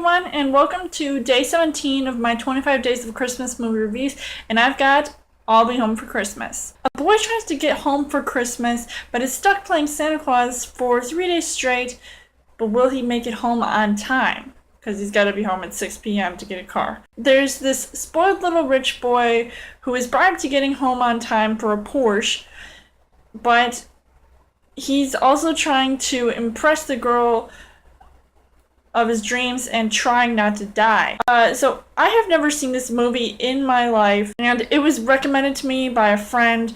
everyone, and welcome to day 17 of my 25 Days of Christmas movie reviews, and I've got I'll Be Home for Christmas. A boy tries to get home for Christmas, but is stuck playing Santa Claus for 3 days straight, but will he make it home on time? Because he's got to be home at 6 p.m. to get a car. There's this spoiled little rich boy who is bribed to getting home on time for a Porsche, but he's also trying to impress the girl of his dreams and trying not to die. So I have never seen this movie in my life, and it was recommended to me by a friend.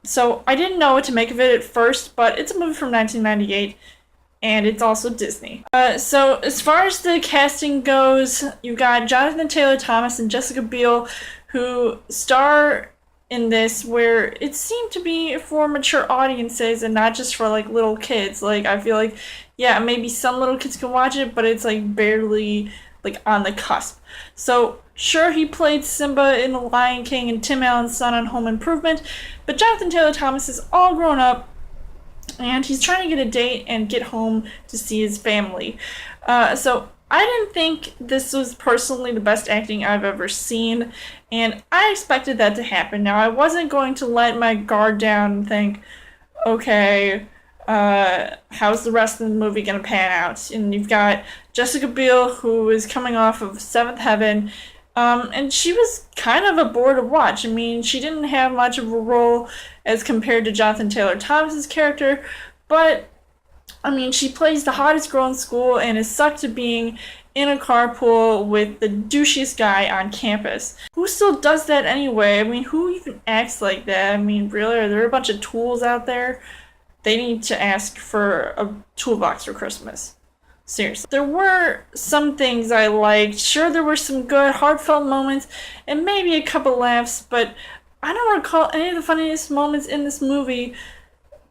So I didn't know what to make of it at first, but it's a movie from 1998, and it's also Disney. So as far as the casting goes, you got Jonathan Taylor Thomas and Jessica Biel, who star in this, where it seemed to be for mature audiences and not just for like little kids. Like, I feel like, yeah, maybe some little kids can watch it, but it's like barely like on the cusp. So sure, he played Simba in The Lion King and Tim Allen's son on Home Improvement, but Jonathan Taylor Thomas is all grown up and he's trying to get a date and get home to see his family. So I didn't think this was personally the best acting I've ever seen, and I expected that to happen. Now, I wasn't going to let my guard down and think, okay, how's the rest of the movie going to pan out? And you've got Jessica Biel, who is coming off of Seventh Heaven, and she was kind of a bore to watch. I mean, she didn't have much of a role as compared to Jonathan Taylor Thomas's character, but I mean, she plays the hottest girl in school and is sucked to being in a carpool with the douchiest guy on campus. Who still does that anyway? I mean, who even acts like that? I mean, really, are there a bunch of tools out there? They need to ask for a toolbox for Christmas. Seriously. There were some things I liked. Sure, there were some good, heartfelt moments and maybe a couple laughs, but I don't recall any of the funniest moments in this movie,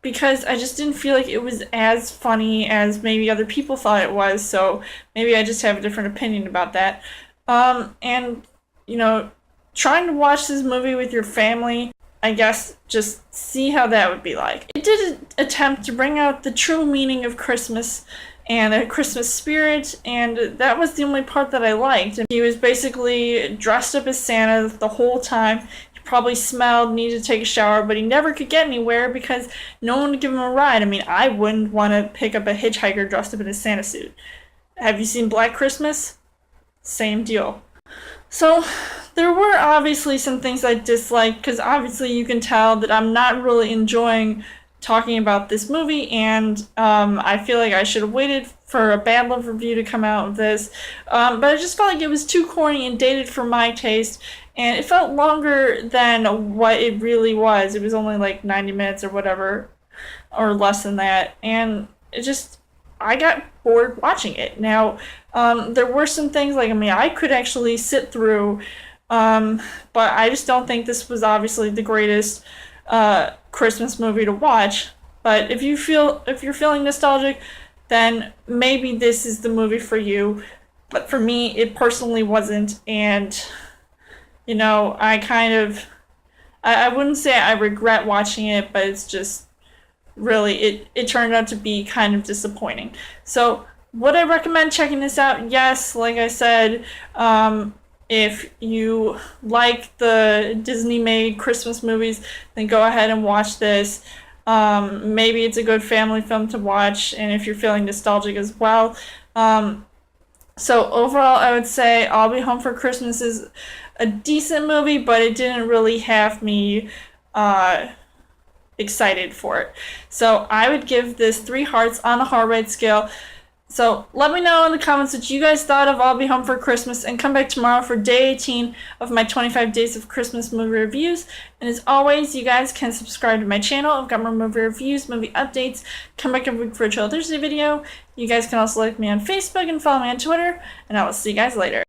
because I just didn't feel like it was as funny as maybe other people thought it was, so maybe I just have a different opinion about that. And, you know, trying to watch this movie with your family, I guess just see how that would be like. It did attempt to bring out the true meaning of Christmas and the Christmas spirit, and that was the only part that I liked. He was basically dressed up as Santa the whole time. Probably smelled, needed to take a shower, but he never could get anywhere because no one would give him a ride. I mean, I wouldn't want to pick up a hitchhiker dressed up in a Santa suit. Have you seen Black Christmas? Same deal. So there were obviously some things I disliked, because obviously you can tell that I'm not really enjoying talking about this movie, and I feel like I should have waited for a bad love review to come out of this, but I just felt like it was too corny and dated for my taste, and it felt longer than what it really was. It was only like 90 minutes or whatever, or less than that, and it just, I got bored watching it. Now, there were some things, like, I mean, I could actually sit through, but I just don't think this was obviously the greatest Christmas movie to watch. But if you're feeling nostalgic, then maybe this is the movie for you. But for me, it personally wasn't, and you know, I wouldn't say I regret watching it, but it's just really, it turned out to be kind of disappointing. So would I recommend checking this out? Yes, like I said, if you like the Disney-made Christmas movies, then go ahead and watch this. Maybe it's a good family film to watch, and if you're feeling nostalgic as well. So overall, I would say I'll Be Home for Christmas is a decent movie, but it didn't really have me excited for it. So I would give this 3 hearts on the heart rate scale. So let me know in the comments what you guys thought of I'll Be Home for Christmas, and come back tomorrow for day 18 of my 25 Days of Christmas movie reviews. And as always, you guys can subscribe to my channel. I've got more movie reviews, movie updates. Come back every week for a Chill Thursday video. You guys can also like me on Facebook and follow me on Twitter, and I will see you guys later.